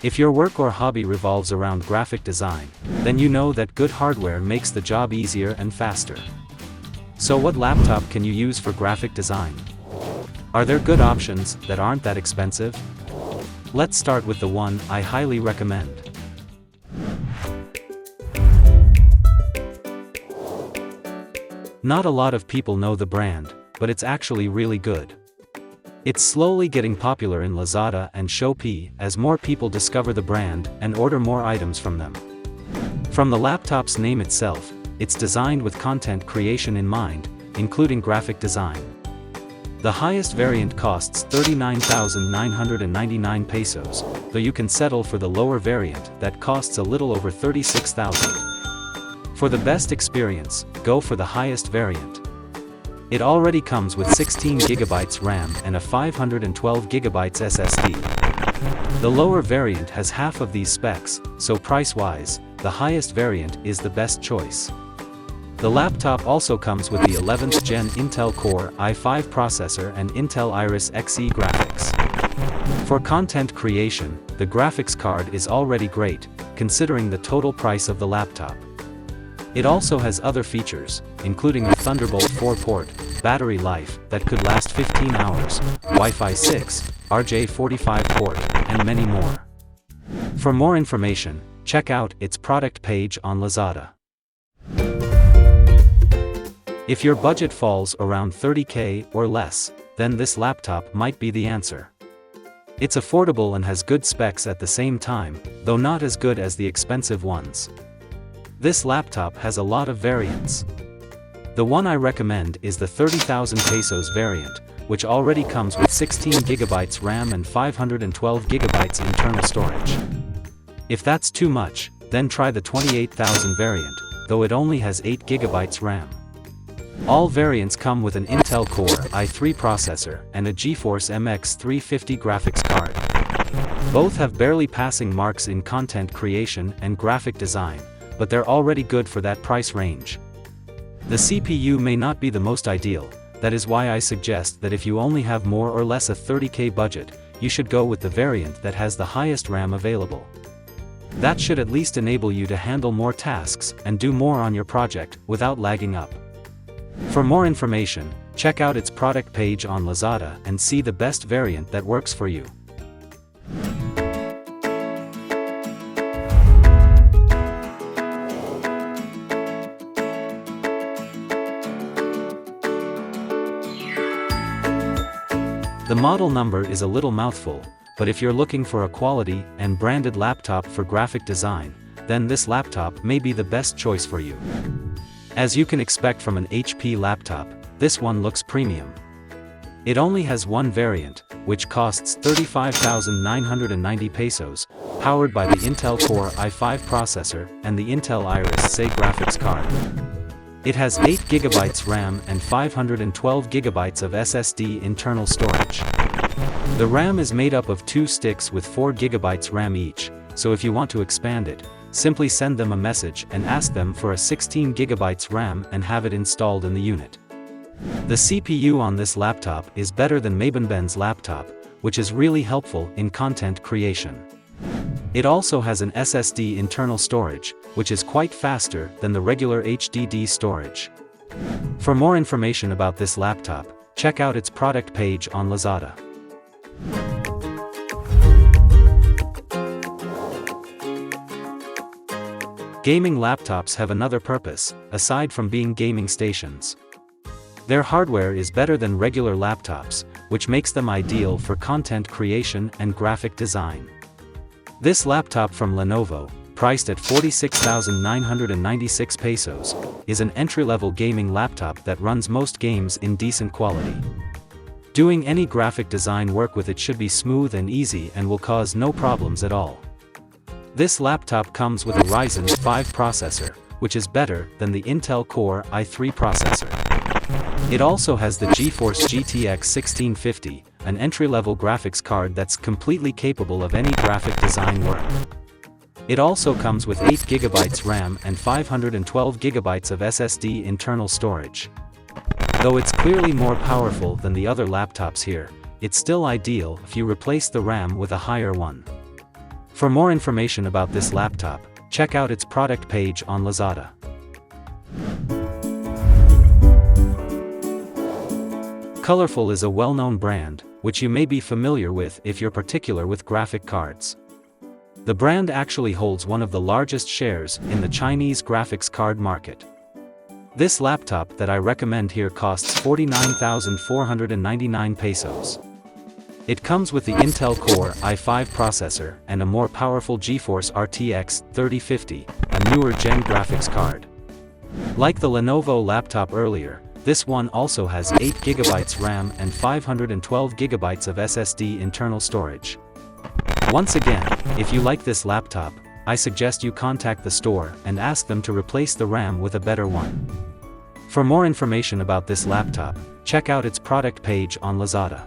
If your work or hobby revolves around graphic design, then you know that good hardware makes the job easier and faster. So what laptop can you use for graphic design? Are there good options that aren't that expensive? Let's start with the one I highly recommend. Not a lot of people know the brand, but it's actually really good. It's slowly getting popular in Lazada and Shopee as more people discover the brand and order more items from them. From the laptop's name itself, it's designed with content creation in mind, including graphic design. The highest variant costs 39,999 pesos, though you can settle for the lower variant that costs a little over 36,000. For the best experience, go for the highest variant. It already comes with 16GB RAM and a 512GB SSD. The lower variant has half of these specs, so price-wise, the highest variant is the best choice. The laptop also comes with the 11th Gen Intel Core i5 processor and Intel Iris Xe graphics. For content creation, the graphics card is already great, considering the total price of the laptop. It also has other features, including a Thunderbolt 4 port, battery life that could last 15 hours, Wi-Fi 6, RJ45 port, and many more. For more information, check out its product page on Lazada. If your budget falls around 30K or less, then this laptop might be the answer. It's affordable and has good specs at the same time, though not as good as the expensive ones. This laptop has a lot of variants. The one I recommend is the 30,000 pesos variant, which already comes with 16GB RAM and 512GB internal storage. If that's too much, then try the 28,000 variant, though it only has 8GB RAM. All variants come with an Intel Core i3 processor and a GeForce MX 350 graphics card. Both have barely passing marks in content creation and graphic design, but they're already good for that price range. The CPU may not be the most ideal, that is why I suggest that if you only have more or less a 30K budget, you should go with the variant that has the highest RAM available. That should at least enable you to handle more tasks and do more on your project without lagging up. For more information, check out its product page on Lazada and see the best variant that works for you. The model number is a little mouthful, but if you're looking for a quality and branded laptop for graphic design, then this laptop may be the best choice for you. As you can expect from an HP laptop, this one looks premium. It only has one variant, which costs 35,990 pesos, powered by the Intel Core i5 processor and the Intel Iris Xe graphics card. It has 8GB RAM and 512GB of SSD internal storage. The RAM is made up of 2 sticks with 4GB RAM each, so if you want to expand it, simply send them a message and ask them for a 16GB RAM and have it installed in the unit. The CPU on this laptop is better than Maibenben's laptop, which is really helpful in content creation. It also has an SSD internal storage, which is quite faster than the regular HDD storage. For more information about this laptop, check out its product page on Lazada. Gaming laptops have another purpose, aside from being gaming stations. Their hardware is better than regular laptops, which makes them ideal for content creation and graphic design. This laptop from Lenovo, priced at 46,996 pesos, is an entry-level gaming laptop that runs most games in decent quality. Doing any graphic design work with it should be smooth and easy and will cause no problems at all. This laptop comes with a Ryzen 5 processor, which is better than the Intel Core i3 processor. It also has the GeForce GTX 1650, an entry-level graphics card that's completely capable of any graphic design work. It also comes with 8GB RAM and 512GB of SSD internal storage. Though it's clearly more powerful than the other laptops here, it's still ideal if you replace the RAM with a higher one. For more information about this laptop, check out its product page on Lazada. Colorful is a well-known brand, which you may be familiar with if you're particular with graphic cards. The brand actually holds one of the largest shares in the Chinese graphics card market. This laptop that I recommend here costs 49,499 pesos. It comes with the Intel Core i5 processor and a more powerful GeForce RTX 3050, a newer gen graphics card. Like the Lenovo laptop earlier, this one also has 8GB RAM and 512GB of SSD internal storage. Once again, if you like this laptop, I suggest you contact the store and ask them to replace the RAM with a better one. For more information about this laptop, check out its product page on Lazada.